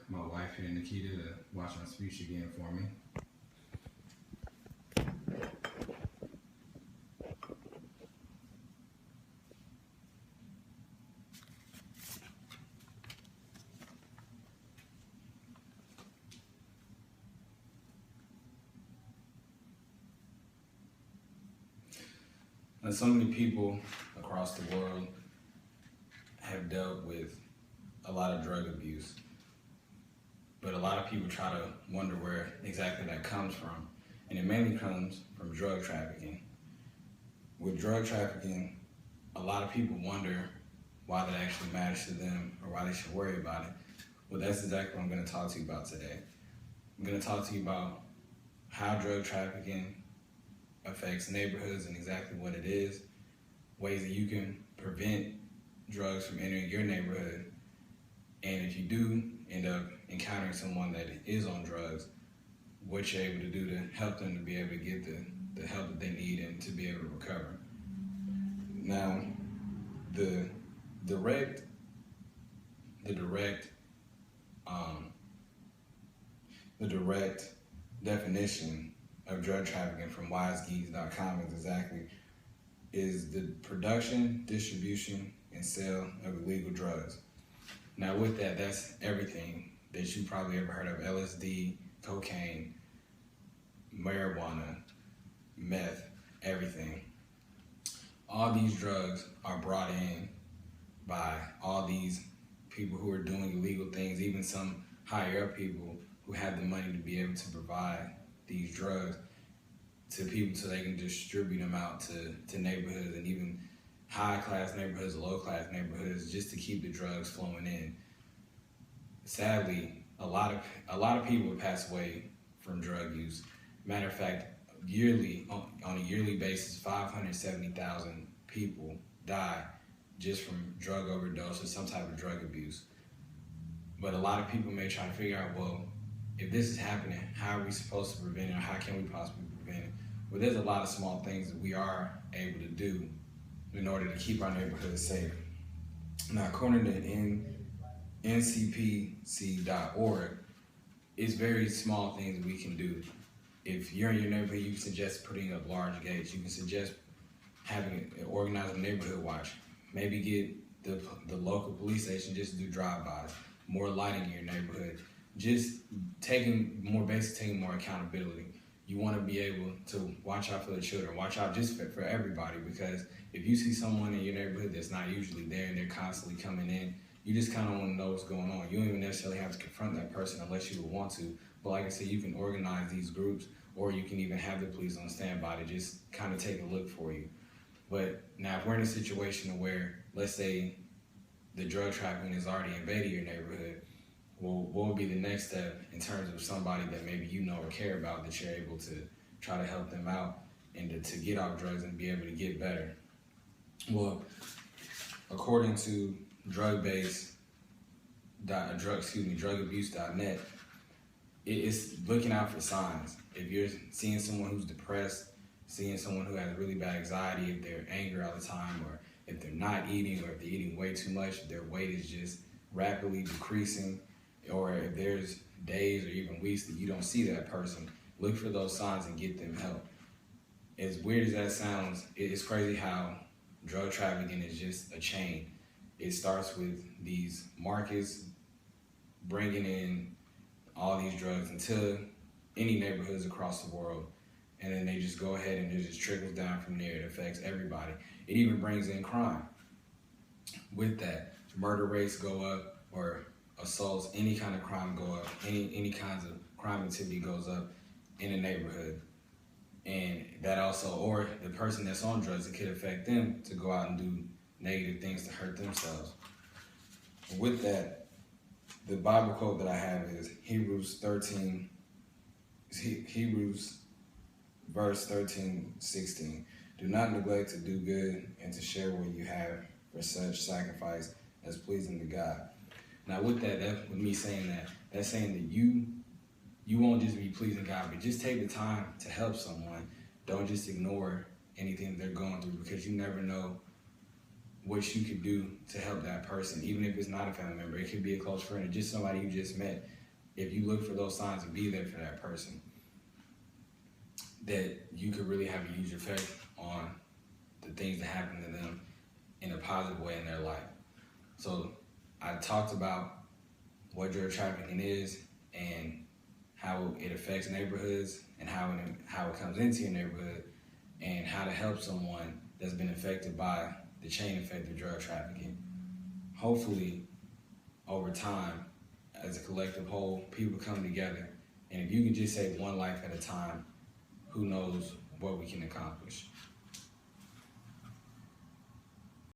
my wife here, Nikita, to watch my speech again for me. And so many people across the world have dealt with a lot of drug abuse, but a lot of people try to wonder where exactly that comes from, and it mainly comes from drug trafficking. With drug trafficking, a lot of people wonder why that actually matters to them or why they should worry about it. Well, that's exactly what I'm going to talk to you about today. I'm going to talk to you about how drug trafficking affects neighborhoods and exactly what it is, ways that you can prevent drugs from entering your neighborhood, and if you do end up encountering someone that is on drugs, what you're able to do to help them to be able to get the help that they need and to be able to recover. Now, the direct definition of drug trafficking from wisegeeks.com is the production, distribution, and sale of illegal drugs. Now with that, that's everything that you probably ever heard of: LSD, cocaine, marijuana, meth, everything. All these drugs are brought in by all these people who are doing illegal things, even some higher up people who have the money to be able to provide these drugs to people so they can distribute them out to neighborhoods, and even high-class neighborhoods, low-class neighborhoods, just to keep the drugs flowing in. Sadly, a lot of people pass away from drug use. Matter of fact, on a yearly basis, 570,000 people die just from drug overdose or some type of drug abuse. But a lot of people may try to figure out, well, if this is happening, how are we supposed to prevent it, or how can we possibly prevent it? Well, there's a lot of small things that we are able to do in order to keep our neighborhoods safe. Now, according to ncpc.org, it's very small things that we can do. If you're in your neighborhood, you can suggest putting up large gates. You can suggest having an organized neighborhood watch. Maybe get the local police station just to do drive-bys, more lighting in your neighborhood. Just taking more accountability. You want to be able to watch out for the children, watch out just for everybody, because if you see someone in your neighborhood that's not usually there and they're constantly coming in, you just kind of want to know what's going on. You don't even necessarily have to confront that person unless you would want to. But like I said, you can organize these groups, or you can even have the police on standby to just kind of take a look for you. But now if we're in a situation where, let's say, the drug trafficking has already invaded your neighborhood, well, what would be the next step in terms of somebody that maybe you know or care about, that you're able to try to help them out and to get off drugs and be able to get better? Well, according to drugabuse.net, it's looking out for signs. If you're seeing someone who's depressed, seeing someone who has really bad anxiety, if they're angry all the time, or if they're not eating, or if they're eating way too much, if their weight is just rapidly decreasing, or if there's days or even weeks that you don't see that person, look for those signs and get them help. As weird as that sounds, it's crazy how drug trafficking is just a chain. It starts with these markets bringing in all these drugs into any neighborhoods across the world, and then they just go ahead and it just trickles down from there. It affects everybody. It even brings in crime. With that, murder rates go up, or assaults, any kind of crime go up, any kinds of crime activity goes up in a neighborhood. And that also, or the person that's on drugs, it could affect them to go out and do negative things to hurt themselves. With that, the Bible quote that I have is Hebrews verse 13:16. Do not neglect to do good and to share what you have, for such sacrifice as pleasing to God. Now with that, with me saying that, that's saying that you won't just be pleasing God, but just take the time to help someone. Don't just ignore anything they're going through, because you never know what you could do to help that person, even if it's not a family member. It could be a close friend or just somebody you just met. If you look for those signs and be there for that person, that you could really have a huge effect on the things that happen to them in a positive way in their life. So I talked about what drug trafficking is and how it affects neighborhoods and how it comes into your neighborhood and how to help someone that's been affected by the chain effect of drug trafficking. Hopefully, over time, as a collective whole, people come together, and if you can just save one life at a time, who knows what we can accomplish.